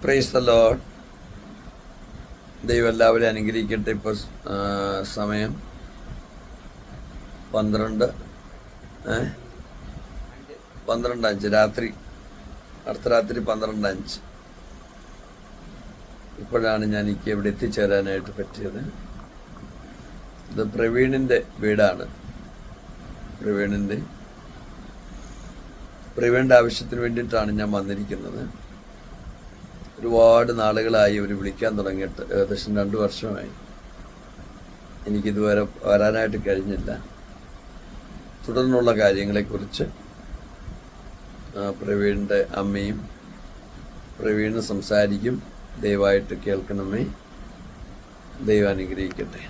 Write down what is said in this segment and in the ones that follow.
Praise the Lord. ദൈവം എല്ലാവരെയും അനുഗ്രഹിക്കട്ടെ. ഇപ്പോൾ സമയം 12:05 രാത്രി, അടുത്ത രാത്രി 12:05. ഇപ്പോഴാണ് ഞാൻ എനിക്ക് ഇവിടെ എത്തിച്ചേരാനായിട്ട് പറ്റിയത്. ഇത് പ്രവീണിൻ്റെ വീടാണ്. പ്രവീണിൻ്റെ ആവശ്യത്തിന് വേണ്ടിയിട്ടാണ് ഞാൻ വന്നിരിക്കുന്നത്. ഒരുപാട് നാളുകളായി അവർ വിളിക്കാൻ തുടങ്ങിയിട്ട്, ഏകദേശം 2 വർഷമായി. എനിക്കിതുവരെ വരാനായിട്ട് കഴിഞ്ഞില്ല. തുടർന്നുള്ള കാര്യങ്ങളെക്കുറിച്ച് പ്രവീണിൻ്റെ അമ്മയും പ്രവീണ് സംസാരിക്കും. ദയവായിട്ട് കേൾക്കണമേ. ദൈവം അനുഗ്രഹിക്കട്ടെ.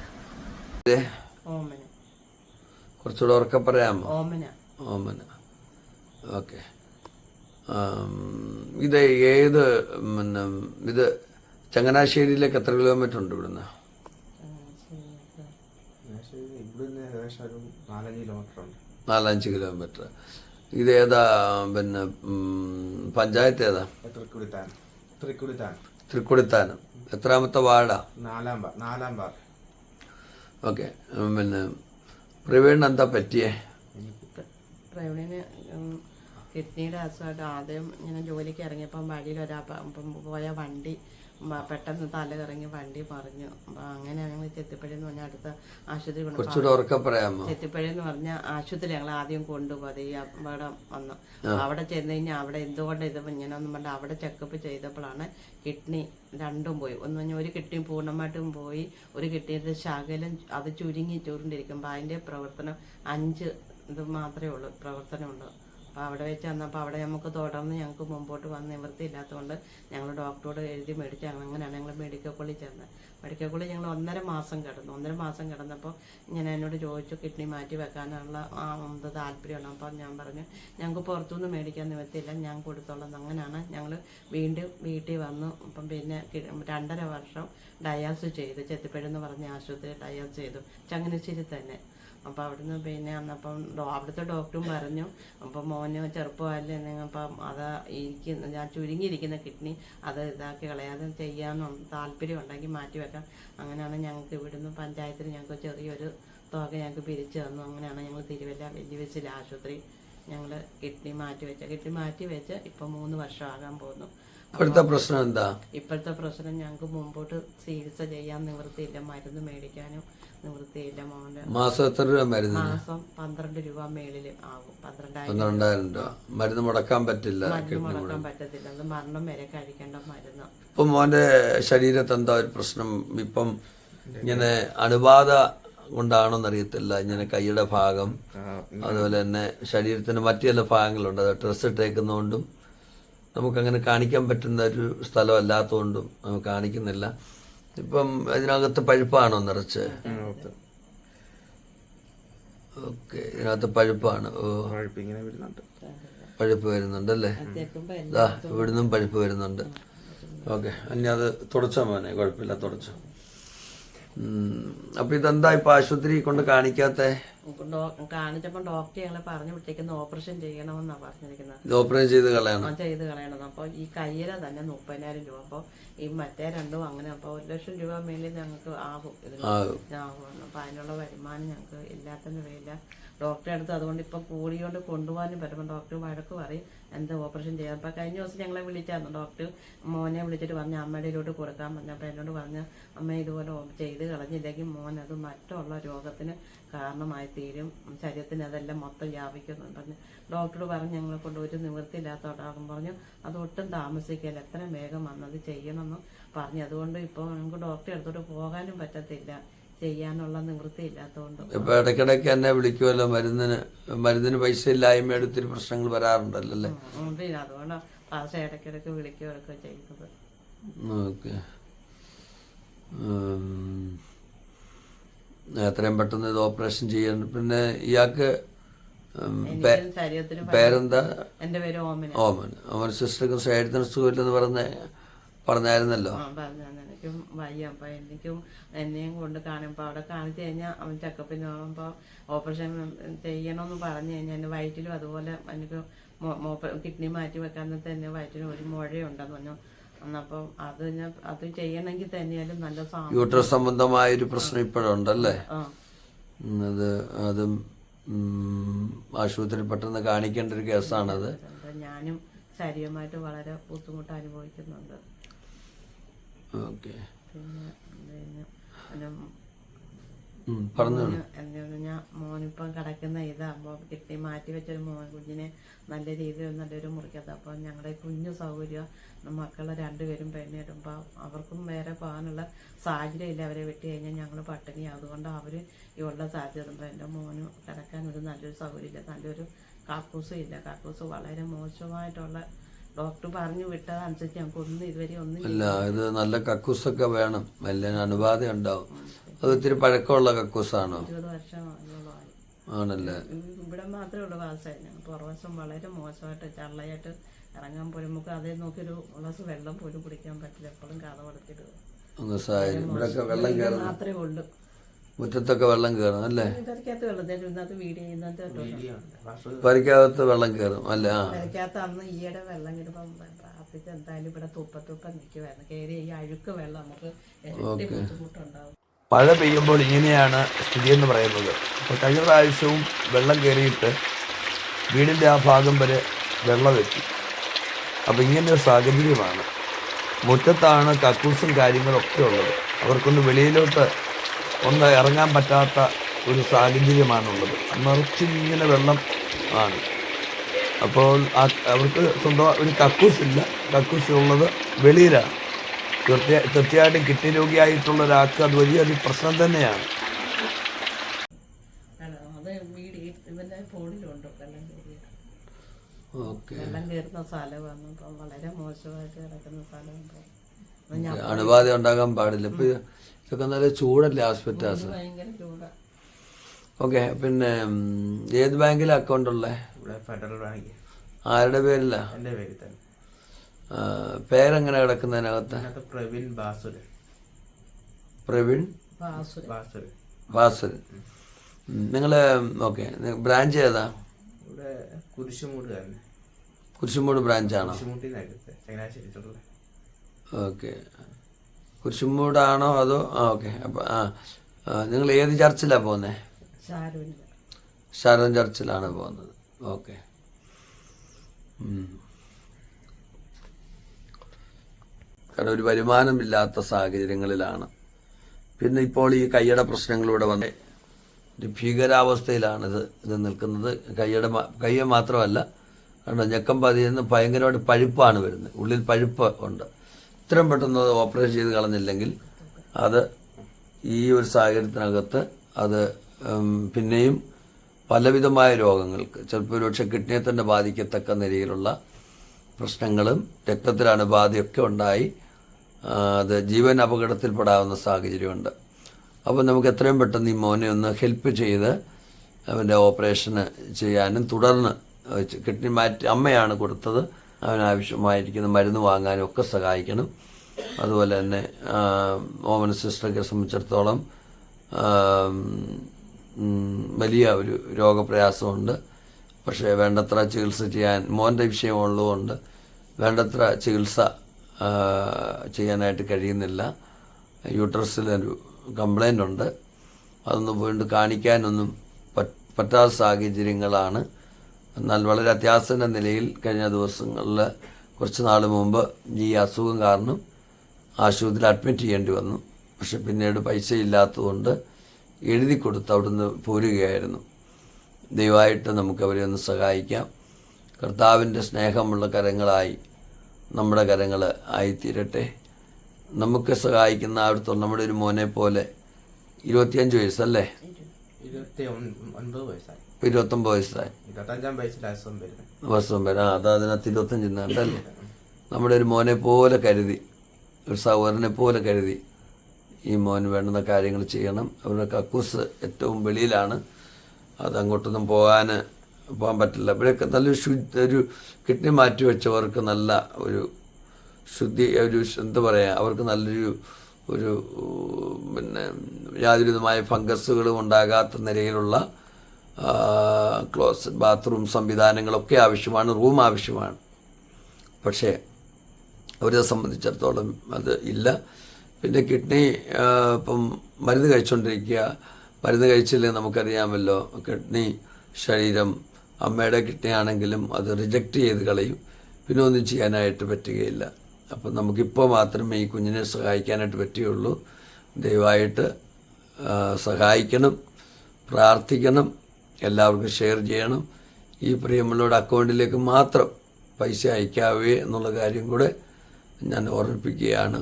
കുറച്ചുകൂടെ ഉറക്കെ പറയാമോ? ഓമന. ഓക്കെ. ഇത് ഏത് ഇത് ചങ്ങനാശ്ശേരിയിലേക്ക് എത്ര കിലോമീറ്റർ ഉണ്ട് ഇവിടുന്ന്? 4-5 കിലോമീറ്റർ. ഇത് ഏതാ, പഞ്ചായത്ത് ഏതാ? തൃക്കുടിത്താനം. എത്രാമത്തെ വാർഡാ? 4-ാം വാർഡ്. ഓക്കെ. പ്രവീണിന് എന്താ പറ്റിയേ? പ്രവീണിന് കിഡ്നിയുടെ അസുഖമായിട്ട് ആദ്യം ഇങ്ങനെ ജോലിക്ക് ഇറങ്ങിയപ്പം വഴിയിൽ പോയ വണ്ടി പെട്ടെന്ന് തല കറങ്ങി വണ്ടി മറിഞ്ഞു. അപ്പം അങ്ങനെ ഞങ്ങൾ ചെത്തിപ്പഴി എന്ന് പറഞ്ഞാൽ അടുത്ത ആശുപത്രി ചെത്തിപ്പഴി എന്ന് പറഞ്ഞ ആശുപത്രി ഞങ്ങൾ ആദ്യം കൊണ്ടുപോയത്. ഈ അപകടം വന്നു. അവിടെ ചെന്ന് കഴിഞ്ഞാൽ അവിടെ എന്തുകൊണ്ട് ഇത് ഇങ്ങനെയൊന്നും പറഞ്ഞാൽ അവിടെ ചെക്കപ്പ് ചെയ്തപ്പോഴാണ് കിഡ്നി രണ്ടും പോയി. ഒന്ന് പറഞ്ഞാൽ ഒരു കിഡ്നി പൂർണ്ണമായിട്ടും പോയി, ഒരു കിഡ്നിയുടെ ശകലം അത് ചുരുണ്ടിരിക്കുമ്പോൾ അതിൻ്റെ പ്രവർത്തനം 5 ഇത് മാത്രമേ ഉള്ളൂ, പ്രവർത്തനമുള്ളൂ. അപ്പോൾ അവിടെ വെച്ച് വന്നപ്പോൾ അവിടെ നമുക്ക് തുടർന്ന് ഞങ്ങൾക്ക് മുമ്പോട്ട് വന്ന് നിവൃത്തിയില്ലാത്തതുകൊണ്ട് ഞങ്ങൾ ഡോക്ടറോട് എഴുതി മേടിച്ച് അങ്ങനെയാണ് ഞങ്ങൾ മെഡിക്കൽ കോളേജിൽ ചെന്നത്. മെഡിക്കൽ കോളേജ് ഞങ്ങൾ 1.5 മാസം കിടന്നു. 1.5 മാസം കിടന്നപ്പോൾ ഇങ്ങനെ എന്നോട് ചോദിച്ചു കിഡ്നി മാറ്റി വെക്കാനുള്ള താല്പര്യമാണ്. അപ്പോൾ ഞാൻ പറഞ്ഞു ഞങ്ങൾക്ക് പുറത്തുനിന്ന് മേടിക്കാൻ നിവൃത്തിയില്ല, ഞാൻ കൊടുത്തോളാം. അങ്ങനെയാണ് ഞങ്ങൾ വീണ്ടും വീട്ടിൽ വന്നു. അപ്പം പിന്നെ 2.5 വർഷം ഡയാലിസിസ് ചെയ്തു. ചെത്തിപ്പഴെന്ന് പറഞ്ഞ ആശുപത്രി ഡയാലിസിസ് ചെയ്തു, ചങ്ങനാശ്ശേരി തന്നെ. അപ്പോൾ അവിടുന്ന് പിന്നെ വന്നപ്പം അവിടുത്തെ ഡോക്ടറും പറഞ്ഞു, അപ്പം മോന് ചെറുപ്പമല്ലേ, നിങ്ങൾപ്പം അത് ഞാൻ ചുരുങ്ങിയിരിക്കുന്ന കിഡ്നി അത് ഇതാക്കി കളയാതെ ചെയ്യാനും താല്പര്യം ഉണ്ടെങ്കിൽ മാറ്റി വെക്കാം. അങ്ങനെയാണ് ഞങ്ങൾക്ക് ഇവിടുന്ന് പഞ്ചായത്തിൽ ഞങ്ങൾക്ക് ചെറിയൊരു തുക ഞങ്ങൾക്ക് പിരിച്ചു തന്നു. അങ്ങനെയാണ് ഞങ്ങൾ തിരുവല്ല വലിയ ആശുപത്രി ഞങ്ങൾ കിഡ്നി മാറ്റി വെച്ച് ഇപ്പം 3 വർഷം ആകാൻ പോകുന്നു. ഇപ്പോഴത്തെ പ്രശ്നം എന്താ? ഇപ്പോഴത്തെ പ്രശ്നം ഞങ്ങൾക്ക് മുമ്പോട്ട് ചികിത്സ ചെയ്യാൻ നിവൃത്തിയില്ല, മരുന്ന് മേടിക്കാനും നിവൃത്തിയില്ല. മോന്റെ മാസം എത്ര രൂപ മരുന്ന്? മാസം 12 രൂപ മേളില് ആകും. 12,000 രൂപ മരുന്ന് മുടക്കാൻ പറ്റില്ല. മുടക്കാൻ പറ്റത്തില്ല, അത് മരണം വരെ കഴിക്കേണ്ട മരുന്ന്. ഇപ്പം മോന്റെ ശരീരത്ത് എന്താ ഒരു പ്രശ്നം? ഇപ്പം ഇങ്ങനെ അണുബാധ കൊണ്ടാണോന്നറിയത്തില്ല, ഇങ്ങനെ കൈയുടെ ഭാഗം, അതുപോലെ തന്നെ ശരീരത്തിന് മറ്റു ചില ഭാഗങ്ങളുണ്ട്. അത് ഡ്രസ്സ് ഇട്ടേക്കുന്നതുകൊണ്ടും നമുക്കങ്ങനെ കാണിക്കാൻ പറ്റുന്ന ഒരു സ്ഥലമല്ലാത്തതുകൊണ്ടും നമുക്ക് കാണിക്കുന്നില്ല. ഇപ്പം ഇതിനകത്ത് പഴുപ്പാണോ നിറച്ച്? ഓക്കെ, ഇതിനകത്ത് പഴുപ്പാണ്. പഴുപ്പ് വരുന്നുണ്ടല്ലേ? ഇവിടുന്നും പഴുപ്പ് വരുന്നുണ്ട്. ഓക്കെ, ഇനി അത് തുടച്ചോ മോനെ, കുഴപ്പമില്ല, തുടച്ചോ. അപ്പൊ ഇതെന്താ ഇപ്പൊ ആശുപത്രി കൊണ്ട് കാണിക്കാത്തെ? കാണിച്ചപ്പോൾ ഡോക്ടർ ഞങ്ങളെ പറഞ്ഞു വിട്ടേക്കുന്ന ഓപ്പറേഷൻ ചെയ്യണമെന്നാ പറഞ്ഞിരിക്കുന്നത്. ഇത് ഓപ്പറേഷൻ ചെയ്ത് കളയണം. അപ്പോൾ ഈ കയ്യില തന്നെ 30,000 രൂപ. അപ്പോൾ ഈ മറ്റേ രണ്ടും അങ്ങനെ. അപ്പോൾ 1,00,000 രൂപ മേലിൽ ഞങ്ങൾക്ക് ആകും ആകും. അപ്പോൾ അതിനുള്ള വരുമാനം ഞങ്ങൾക്ക് ഇല്ലാത്തതിന് വേല ഡോക്ടറെ അടുത്ത്. അതുകൊണ്ട് ഇപ്പം കൂടിയോണ്ട് കൊണ്ടുപോകാനും പറ്റുമ്പോൾ ഡോക്ടർ വഴക്ക് പറയും എന്താ ഓപ്പറേഷൻ ചെയ്യാം. അപ്പം കഴിഞ്ഞ ദിവസം ഞങ്ങളെ വിളിച്ചായിരുന്നു ഡോക്ടർ. മോനെ വിളിച്ചിട്ട് പറഞ്ഞ അമ്മയുടെ ഇതിലോട്ട് കൊടുക്കാൻ പറഞ്ഞു. അപ്പം എന്നോട് പറഞ്ഞ അമ്മ ഇതുപോലെ ചെയ്ത് കളഞ്ഞില്ലെങ്കിൽ മോൻ അത് മറ്റുള്ള രോഗത്തിന് കാരണമായി തീരും, ശരീരത്തിന് അതെല്ലാം മൊത്തം വ്യാപിക്കുമെന്ന് പറഞ്ഞു. ഡോക്ടർ പറഞ്ഞ് ഞങ്ങളെ കൊണ്ട് ഒരു നിവൃത്തിയില്ലാത്തവരാകും പറഞ്ഞു അതൊട്ടും താമസിക്കില്ല, എത്രയും വേഗം വന്നത് ചെയ്യണമെന്ന് പറഞ്ഞു. അതുകൊണ്ട് ഇപ്പോൾ നമുക്ക് ഡോക്ടറെ അടുത്തോട്ട് പോകാനും പറ്റത്തില്ല, ചെയ്യാനുള്ള നിവൃത്തി ഇല്ലാത്തതുകൊണ്ട്. ഇപ്പൊ ഇടയ്ക്കിടയ്ക്ക് എന്നെ വിളിക്കുമല്ലോ, മരുന്നിന് പൈസ ഇല്ലായ്മ ഒത്തിരി പ്രശ്നങ്ങൾ വരാറുണ്ടല്ലേ? പിന്നെ അതുകൊണ്ട് ഭാഷ ഇടയ്ക്കിടയ്ക്ക് വിളിക്കുകയൊക്കെ ചെയ്യുന്നത്. ഓക്കെ, എത്രയും പെട്ടെന്ന് ഇത് ഓപ്പറേഷൻ ചെയ്യാൻ. പിന്നെ ഇയാൾക്ക് പേരെന്താ? എന്റെ പേര് ഓമന. ഓമന സിസ്റ്റർക്ക് ശരീരത്തിന് സുഖമില്ലെന്ന് പറഞ്ഞായിരുന്നല്ലോ. എനിക്കും വയ്യ. അപ്പം എന്നെയും കൊണ്ട് കാണുമ്പോൾ അവിടെ കാണിച്ചു കഴിഞ്ഞാൽ അവൻ ചെക്കപ്പിന് പോകുമ്പോൾ ഓപ്പറേഷൻ ചെയ്യണമെന്ന് പറഞ്ഞു കഴിഞ്ഞാൽ എൻ്റെ വയറ്റിലും അതുപോലെ എനിക്ക് കിഡ്നി മാറ്റി വെക്കാൻ തന്നെ വയറ്റിന് ഒരു മുഴയുണ്ടെന്ന് പറഞ്ഞു. എന്നപ്പം അത് ചെയ്യണമെങ്കിൽ തന്നെയാലും നല്ല യൂട്രസ് സംബന്ധമായൊരു പ്രശ്നം ഇപ്പോഴുണ്ടല്ലേ? ആ അതും ആശുപത്രിയിൽ പെട്ടെന്ന് കാണിക്കേണ്ട ഒരു കേസാണത്. ഞാനും ശാരീരികമായിട്ട് വളരെ ബുദ്ധിമുട്ട് അനുഭവിക്കുന്നുണ്ട്. ഓക്കെ, പിന്നെ പറഞ്ഞു. ഞാൻ മോനിപ്പം കിടക്കുന്ന ഇതാകുമ്പോൾ കിട്ടി മാറ്റി വെച്ചൊരു കുഞ്ഞിനെ നല്ല രീതിയിൽ നല്ലൊരു മുറിക്കത്ത്. അപ്പോൾ ഞങ്ങളുടെ കുഞ്ഞു സൗകര്യം മക്കളെ രണ്ടുപേരും പെണ്ണിടുമ്പോൾ അവർക്കും വേറെ പോകാനുള്ള സാഹചര്യം ഇല്ല. അവരെ വിട്ട് കഴിഞ്ഞാൽ ഞങ്ങൾ പട്ടിണി. അതുകൊണ്ട് അവർ ഈ ഉള്ള സാഹചര്യം എൻ്റെ മോന് കിടക്കാൻ ഒരു നല്ലൊരു സൗകര്യമില്ല, നല്ലൊരു കക്കൂസും ഇല്ല. കക്കൂസ് വളരെ മോശമായിട്ടുള്ള ഡോക്ടർ പറഞ്ഞു വിട്ടതനുസരിച്ച് ഞങ്ങൾക്കൊന്നും ഇതുവരെ ഒന്നും ഇല്ല. ഇത് നല്ല കക്കൂസൊക്കെ വേണം, എല്ലാം അനുപാതി ഉണ്ടാവും. അത് ഒത്തിരി പഴക്കമുള്ള കക്കൂസാണോ? 20 വർഷമായി. ആണല്ലേ? ഇവിടെ മാത്രമേ ഉള്ളൂ വാസന. പുറവശം വളരെ മോശമായിട്ട് ചള്ളയായിട്ട് ഇറങ്ങാൻ പോലും നമുക്ക് അതേ നോക്കിയൊരു ഗ്ലാസ് വെള്ളം പോലും കുടിക്കാൻ പറ്റില്ല. എപ്പോഴും കഥ കൊടുത്തിടുക. ഇവിടെയൊക്കെ വെള്ളം കയറും, മാത്രമേ ഉള്ളൂ. മുറ്റത്തൊക്കെ വെള്ളം കയറും അല്ലേ? വരയ്ക്കകത്ത് വെള്ളം ഇതിനകത്ത് വീഡിയോ ചെയ്യുന്നത് വരയ്ക്കകത്ത് വെള്ളം കയറും അല്ലേ? വരയ്ക്കകത്ത് അന്ന് ഈയിടെ വെള്ളം കിട്ടുമ്പം പ്രാർത്ഥിച്ച് എന്തായാലും ഇവിടെ തുപ്പ നിൽക്കുമായിരുന്നു. കയറി ഈ അഴുക്ക് വെള്ളം നമുക്ക് ബുദ്ധിമുട്ടുണ്ടാവും. മഴ പെയ്യുമ്പോൾ ഇങ്ങനെയാണ് സ്ഥിതി എന്ന് പറയുന്നത്. അപ്പോൾ കഴിഞ്ഞ പ്രാവശ്യവും വെള്ളം കയറിയിട്ട് വീടിൻ്റെ ആ ഭാഗം വരെ വെള്ളം എത്തി. അപ്പോൾ ഇങ്ങനൊരു സാഹചര്യമാണ്. മുറ്റത്താണ് കക്കൂസും കാര്യങ്ങളൊക്കെ ഉള്ളത്. അവർക്കൊന്ന് വെളിയിലോട്ട് ഒന്ന് ഇറങ്ങാൻ പറ്റാത്ത ഒരു സാഹചര്യമാണുള്ളത്. നിറച്ചിങ്ങനെ വെള്ളം ആണ്. അപ്പോൾ അവർക്ക് സ്വന്തം ഒരു കക്കൂസില്ല. കക്കൂസ് ഉള്ളത് വെളിയിലാണ്. തീർച്ചയായിട്ടും കിഡ്നി രോഗിയായിട്ടുള്ള ഒരാൾക്ക് അത് വലിയൊരു പ്രശ്നം തന്നെയാണ്. വെള്ളം കയറുന്ന സ്ഥലമാണ്. ഇപ്പം വളരെ മോശമായിട്ട് കിടക്കുന്ന സ്ഥലം. അണുബാധ ഉണ്ടാകാൻ പാടില്ല. ഇപ്പൊ ഇതൊക്കെ നല്ല ചൂടല്ലേ ആസ്പെറ്റാസ്? ഭയങ്കര ചൂടാ. ഓക്കെ, പിന്നെ ഏത് ബാങ്കിലെ അക്കൗണ്ട് ഉള്ളേ? Federal bank. ആരുടെ പേരില്ല? എൻ്റെ പേരിൽ തന്നെ. പേരെങ്ങനെ കിടക്കുന്നതിനകത്ത്? പ്രവീൺ ബാസുരൻ. പ്രവീൺ ബാസുരൻ. നിങ്ങള് ഓക്കെ, ബ്രാഞ്ച് ഏതാ? ഇവിടെ കുരിശുമൂട് തന്നെ. കുരിശുമൂട് ബ്രാഞ്ചാണോ? ചങ്ങനാശ്ശേരി. ഓക്കെ, കുരിശുമൂടാണോ അതോ? ഓക്കെ. അപ്പം നിങ്ങൾ ഏത് ചർച്ചിലാണ് പോകുന്നത്? ശാരോൻ ചർച്ചിലാണ് പോകുന്നത്. ഓക്കെ. കാരണം ഒരു വരുമാനമില്ലാത്ത സാഹചര്യങ്ങളിലാണ്. പിന്നെ ഇപ്പോൾ ഈ കയ്യുടെ പ്രശ്നങ്ങളിലൂടെ വന്ന് ഒരു ഭീകരാവസ്ഥയിലാണ് ഇത് നിൽക്കുന്നത്. കയ്യ മാത്രമല്ല, കാരണം ഞെക്കം പതിയെന്ന് ഭയങ്കരമായിട്ട് പഴുപ്പാണ് വരുന്നത്. ഉള്ളിൽ പഴുപ്പ് ഉണ്ട്. ഇത്രയും പെട്ടെന്ന് അത് ഓപ്പറേഷൻ ചെയ്ത് കളഞ്ഞില്ലെങ്കിൽ അത് ഈ ഒരു സാഹചര്യത്തിനകത്ത് അത് പിന്നെയും പലവിധമായ രോഗങ്ങൾക്ക്, ചിലപ്പോൾ ഒരുപക്ഷെ കിഡ്നിയെ തന്നെ ബാധിക്കത്തക്ക നിലയിലുള്ള പ്രശ്നങ്ങളും രക്തത്തിൽ അണുബാധയൊക്കെ ഉണ്ടായി അത് ജീവൻ അപകടത്തിൽപ്പെടാവുന്ന സാഹചര്യമുണ്ട്. അപ്പോൾ നമുക്ക് എത്രയും പെട്ടെന്ന് ഈ മോനെ ഒന്ന് ഹെൽപ്പ് ചെയ്ത് അവൻ്റെ ഓപ്പറേഷന് ചെയ്യാനും തുടർന്ന് കിഡ്നി മാറ്റി അമ്മയാണ് കൊടുത്തത്, അവനാവശ്യമായിരിക്കുന്ന മരുന്ന് വാങ്ങാനും ഒക്കെ സഹായിക്കണം. അതുപോലെ തന്നെ ഓമന സിസ്റ്ററൊക്കെ സംബന്ധിച്ചിടത്തോളം വലിയ ഒരു രോഗപ്രയാസമുണ്ട്. പക്ഷേ വേണ്ടത്ര ചികിത്സ ചെയ്യാൻ മോൻ്റെ വിഷയമുള്ളതുകൊണ്ട് വേണ്ടത്ര ചികിത്സ ചെയ്യാനായിട്ട് കഴിയുന്നില്ല. യൂട്രസിലൊരു കംപ്ലൈൻ്റ് ഉണ്ട്. അതൊന്നും വീണ്ടും കാണിക്കാനൊന്നും പറ്റാത്ത സാഹചര്യങ്ങളാണ്. എന്നാൽ വളരെ അത്യാസന്ന നിലയിൽ കഴിഞ്ഞ ദിവസങ്ങളിൽ കുറച്ച് നാൾ മുമ്പ് ഈ അസുഖം കാരണം ആശുപത്രിയിൽ അഡ്മിറ്റ് ചെയ്യേണ്ടി വന്നു. പക്ഷെ പിന്നീട് പൈസ ഇല്ലാത്തതുകൊണ്ട് എഴുതി കൊടുത്ത് അവിടുന്ന് പോരുകയായിരുന്നു. ദയവായിട്ട് നമുക്കവരെ ഒന്ന് സഹായിക്കാം. കർത്താവിൻ്റെ സ്നേഹമുള്ള കരങ്ങളായി നമ്മുടെ കരങ്ങൾ ആയിത്തീരട്ടെ. നമുക്ക് സഹായിക്കുന്ന അവിടുത്തെ നമ്മുടെ ഒരു മോനെ പോലെ 25 വയസ്സല്ലേ? 29 വയസ്സായി. 29 വയസ്സായി. 25 വയസ്സിൽ വർഷം വരെ അതിനകത്ത് 25 നാട്ടല്ലേ? നമ്മുടെ ഒരു മോനെ പോലെ കരുതി, ഒരു സഹോദരനെ പോലെ കരുതി ഈ മോന് വേണ്ടുന്ന കാര്യങ്ങൾ ചെയ്യണം. അവരുടെ കക്കൂസ് ഏറ്റവും വെളിയിലാണ്. അതങ്ങോട്ടൊന്നും പോകാൻ പറ്റില്ല. ഇവിടെയൊക്കെ നല്ലൊരു ഒരു കിഡ്നി മാറ്റി വെച്ചവർക്ക് നല്ല ഒരു ശുദ്ധി, ഒരു എന്താ പറയുക, അവർക്ക് നല്ലൊരു പിന്നെ യാതൊരുവിധമായ ഫംഗസുകളും ഉണ്ടാകാത്ത നിലയിലുള്ള ക്ലോസറ്റ് ബാത്റൂം സംവിധാനങ്ങളൊക്കെ ആവശ്യമാണ്, റൂം ആവശ്യമാണ്. പക്ഷേ അവരെ സംബന്ധിച്ചിടത്തോളം അത് ഇല്ല. പിന്നെ കിഡ്നി ഇപ്പം മരുന്ന് കഴിച്ചുകൊണ്ടിരിക്കുക, മരുന്ന് കഴിച്ചില്ലെങ്കിൽ നമുക്കറിയാമല്ലോ കിഡ്നി ശരീരം അമ്മയുടെ കിഡ്നി ആണെങ്കിലും അത് റിജക്റ്റ് ചെയ്ത് കളയും, പിന്നെ ഒന്നും ചെയ്യാനായിട്ട് പറ്റുകയില്ല. അപ്പം നമുക്കിപ്പോൾ മാത്രമേ ഈ കുഞ്ഞിനെ സഹായിക്കാനായിട്ട് പറ്റുകയുള്ളൂ. ദയവായിട്ട് സഹായിക്കണം, പ്രാർത്ഥിക്കണം, എല്ലാവർക്കും ഷെയർ ചെയ്യണം. ഈ പ്രിയമുള്ളവരുടെ അക്കൗണ്ടിലേക്ക് മാത്രം പൈസ അയക്കാവേ എന്നുള്ള കാര്യം കൂടെ ഞാൻ ഓർമ്മിപ്പിക്കുകയാണ്.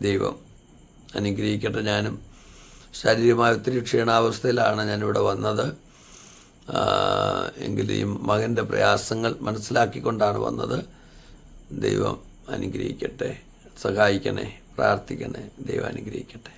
ദൈവം അനുഗ്രഹിക്കട്ടെ. ഞാനും ശാരീരികമായ ഒത്തിരി ക്ഷീണാവസ്ഥയിലാണ് ഞാനിവിടെ വന്നത്. എങ്കിലും ഈ മകൻ്റെ പ്രയാസങ്ങൾ മനസ്സിലാക്കിക്കൊണ്ടാണ് വന്നത്. ദൈവം അനുഗ്രഹിക്കട്ടെ. സഹായിക്കണേ, പ്രാർത്ഥിക്കണേ. ദൈവം അനുഗ്രഹിക്കട്ടെ.